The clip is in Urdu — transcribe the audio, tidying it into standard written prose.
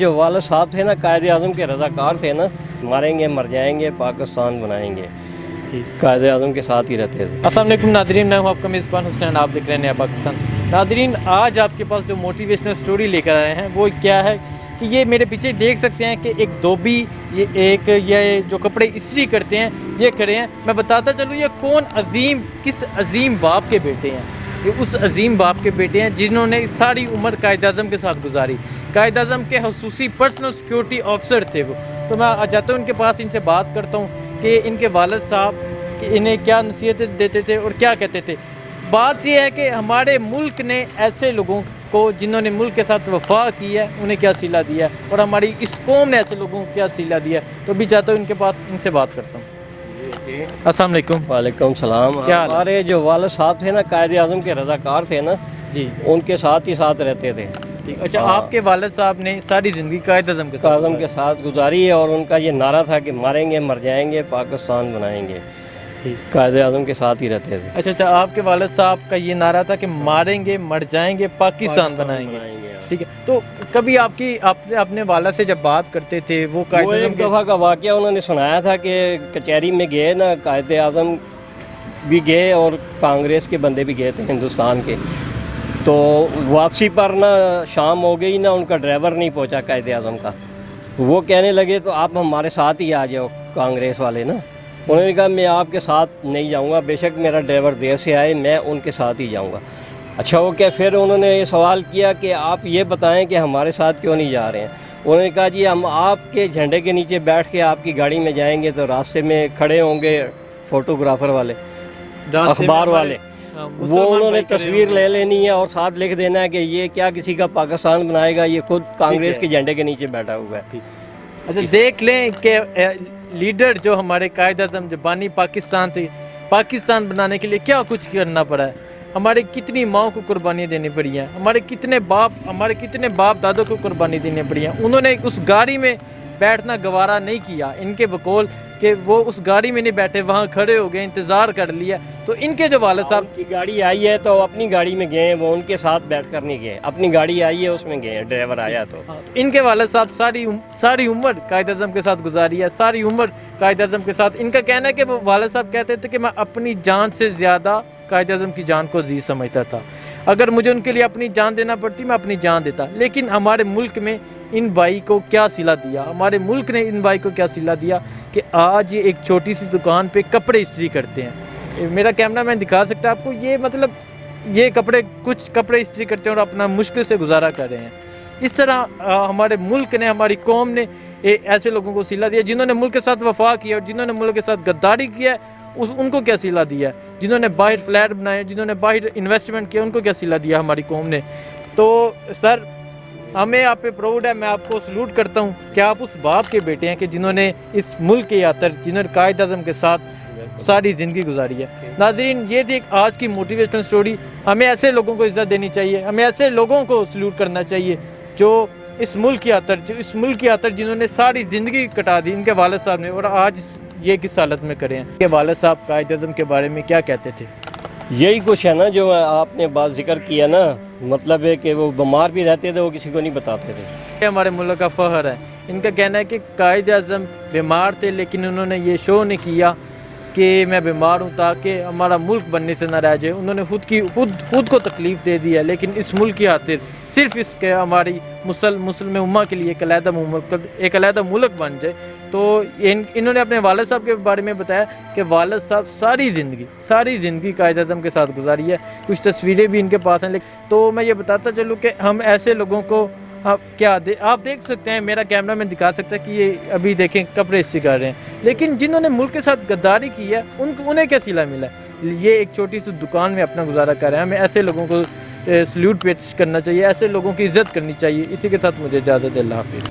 جو والد صاحب تھے نا قائد اعظم کے رضاکار تھے نا، ماریں گے مر جائیں گے پاکستان بنائیں گے، قائد اعظم کے ساتھ ہی رہتے تھے۔ السلام علیکم ناظرین، میں ہوں آپ کا میزبان حسنین، آپ دیکھ رہے ہیں نیا پاکستان۔ ناظرین، آج آپ کے پاس جو موٹیویشنل سٹوری لے کر آئے ہیں وہ کیا ہے کہ یہ میرے پیچھے دیکھ سکتے ہیں کہ ایک دھوبی، یہ جو کپڑے استری کرتے ہیں یہ کھڑے ہیں۔ میں بتاتا چلوں یہ کون کس عظیم باپ کے بیٹے ہیں۔ یہ اس عظیم باپ کے بیٹے ہیں جنہوں نے ساری عمر قائد اعظم کے ساتھ گزاری۔ قائد اعظم کے خصوصی پرسنل سیکیورٹی آفیسر تھے وہ۔ تو میں جاتا ہوں ان کے پاس، ان سے بات کرتا ہوں کہ ان کے والد صاحب کہ انہیں کیا نصیحتیں دیتے تھے اور کیا کہتے تھے۔ بات یہ ہے کہ ہمارے ملک نے ایسے لوگوں کو جنہوں نے ملک کے ساتھ وفا کی ہے انہیں کیا صلہ دیا ہے، اور ہماری اس قوم نے ایسے لوگوں کو کیا صلہ دیا ہے۔ تو بھی چاہتا ہوں ان کے پاس، ان سے بات کرتا ہوں۔ السلام علیکم۔ وعلیکم السلام۔ کیا حال ہے؟ ہمارے جو والد صاحب تھے نا قائد اعظم کے رضاکار تھے نا جی، ان کے ساتھ ہی ساتھ رہتے تھے۔ اچھا، آپ کے والد صاحب نے ساری زندگی قائد اعظم کے قائد اعظم کے ساتھ گزاری ہے، اور ان کا یہ نعرہ تھا کہ ماریں گے مر جائیں گے پاکستان بنائیں گے، قائد اعظم کے ساتھ ہی رہتے تھے۔ اچھا، آپ کے والد صاحب کا یہ نعرہ تھا کہ ماریں گے مر جائیں گے پاکستان بنائیں گے، ٹھیک ہے۔ تو کبھی آپ اپنے والد سے جب بات کرتے تھے وہ قائد اعظم ایک دفعہ کا واقعہ انہوں نے سنایا تھا کہ کچہری میں گئے نا، قائد اعظم بھی گئے اور کانگریس کے بندے بھی گئے تھے ہندوستان کے، تو واپسی پر نا شام ہو گئی نا، ان کا ڈرائیور نہیں پہنچا قائد اعظم کا۔ وہ کہنے لگے تو آپ ہمارے ساتھ ہی آ جاؤ، کانگریس والے نا۔ انہوں نے کہا میں آپ کے ساتھ نہیں جاؤں گا، بے شک میرا ڈرائیور دیر سے آئے، میں ان کے ساتھ ہی جاؤں گا۔ اچھا ہو کیا، پھر انہوں نے یہ سوال کیا کہ آپ یہ بتائیں کہ ہمارے ساتھ کیوں نہیں جا رہے ہیں۔ انہوں نے کہا جی ہم آپ کے جھنڈے کے نیچے بیٹھ کے آپ کی گاڑی میں جائیں گے تو راستے میں کھڑے ہوں گے فوٹوگرافر والے، اخبار والے، وہ انہوں نے تصویر لے لینی ہے اور ساتھ لکھ دینا ہے کہ یہ کیا کسی کا پاکستان بنائے گا، یہ خود کانگریس کے جھنڈے کے نیچے بیٹھا ہوا ہے۔ اچھا، دیکھ لیں کہ لیڈر جو ہمارے قائد اعظم جو بانی پاکستان تھے، پاکستان بنانے کے لیے کیا کچھ کرنا پڑا ہے۔ ہمارے کتنی ماں کو قربانیاں دینی پڑی ہیں، ہمارے کتنے باپ دادوں کو قربانی دینی پڑی ہیں۔ انہوں نے اس گاڑی میں بیٹھنا گوارا نہیں کیا، ان کے بقول کہ وہ اس گاڑی میں نہیں بیٹھے، وہاں کھڑے ہو گئے، انتظار کر لیا۔ تو ان کے جو والد صاحب کی گاڑی آئی ہے تو اپنی گاڑی میں گئے، وہ ان کے ساتھ بیٹھ کر نہیں گئے، اپنی گاڑی آئی ہے اس میں گئے، ڈرائیور آیا تو۔ ان کے والد صاحب ساری عمر قائد اعظم کے ساتھ گزاری ہے، ساری عمر قائد اعظم کے ساتھ۔ ان کا کہنا ہے کہ وہ والد صاحب کہتے تھے کہ میں اپنی جان سے زیادہ قائد اعظم کی جان کو عزیز سمجھتا تھا، اگر مجھے ان کے لیے اپنی جان دینا پڑتی میں اپنی جان دیتا۔ لیکن ہمارے ملک میں ان بھائی کو کیا صلہ دیا، ہمارے ملک نے ان بھائی کو کیا صلہ دیا کہ آج یہ ایک چھوٹی سی دکان پہ کپڑے استری کرتے ہیں۔ میرا کیمرہ مین دکھا سکتا ہے آپ کو، یہ کچھ کپڑے استری کرتے ہیں اور اپنا مشکل سے گزارا کر رہے ہیں۔ اس طرح ہمارے ملک نے، ہماری قوم نے ایسے لوگوں کو صلہ دیا جنہوں نے ملک کے ساتھ وفا کیا، اور جنہوں نے ملک کے ساتھ غداری کیا ہے ان کو کیا صلہ دیا ہے، جنہوں نے باہر فلیٹ بنائے، جنہوں نے باہر انویسٹمنٹ کیا، ان کو کیا صلہ دیا ہماری قوم نے۔ تو سر، ہمیں آپ پہ پراؤڈ ہے، میں آپ کو سلوٹ کرتا ہوں کہ آپ اس باپ کے بیٹے ہیں کہ جنہوں نے اس ملک کے خاطر، جنہوں نے قائد اعظم کے ساتھ ساری زندگی گزاری ہے۔ ناظرین، یہ تھی ایک آج کی موٹیویشنل سٹوری۔ ہمیں ایسے لوگوں کو عزت دینی چاہیے، ہمیں ایسے لوگوں کو سلوٹ کرنا چاہیے جو اس ملک کی خاطر جنہوں نے ساری زندگی کٹا دی، ان کے والد صاحب نے، اور آج یہ کس حالت میں کرے ہیں۔ کہ والد صاحب قائد اعظم کے بارے میں کیا کہتے تھے؟ یہی کچھ ہے نا جو آپ نے بات ذکر کیا نا، مطلب ہے کہ وہ بیمار بھی رہتے تھے، وہ کسی کو نہیں بتاتے تھے۔ یہ ہمارے ملک کا فخر ہے۔ ان کا کہنا ہے کہ قائد اعظم بیمار تھے لیکن انہوں نے یہ شو نہیں کیا کہ میں بیمار ہوں تاکہ ہمارا ملک بننے سے نہ رہ جائے۔ انہوں نے خود کو تکلیف دے دی ہے، لیکن اس ملک کی خاطر، صرف اس کے ہماری مسلم امہ کے لیے ایک علیحدہ ملک بن جائے۔ تو انہوں نے اپنے والد صاحب کے بارے میں بتایا کہ والد صاحب ساری زندگی قائد اعظم کے ساتھ گزاری ہے۔ کچھ تصویریں بھی ان کے پاس ہیں، تو میں یہ بتاتا چلوں کہ ہم ایسے لوگوں کو آپ دیکھ سکتے ہیں، میرا کیمرہ میں دکھا سکتا ہے کہ یہ ابھی دیکھیں کپڑے استری کر رہے ہیں، لیکن جنہوں نے ملک کے ساتھ غداری کی ہے انہیں کیا صلہ ملا ہے؟ یہ ایک چھوٹی سی دکان میں اپنا گزارا کر رہے ہیں۔ ہمیں ایسے لوگوں کو سلیوٹ پیش کرنا چاہیے، ایسے لوگوں کی عزت کرنی چاہیے۔ اسی کے ساتھ مجھے اجازت ہے، اللہ حافظ۔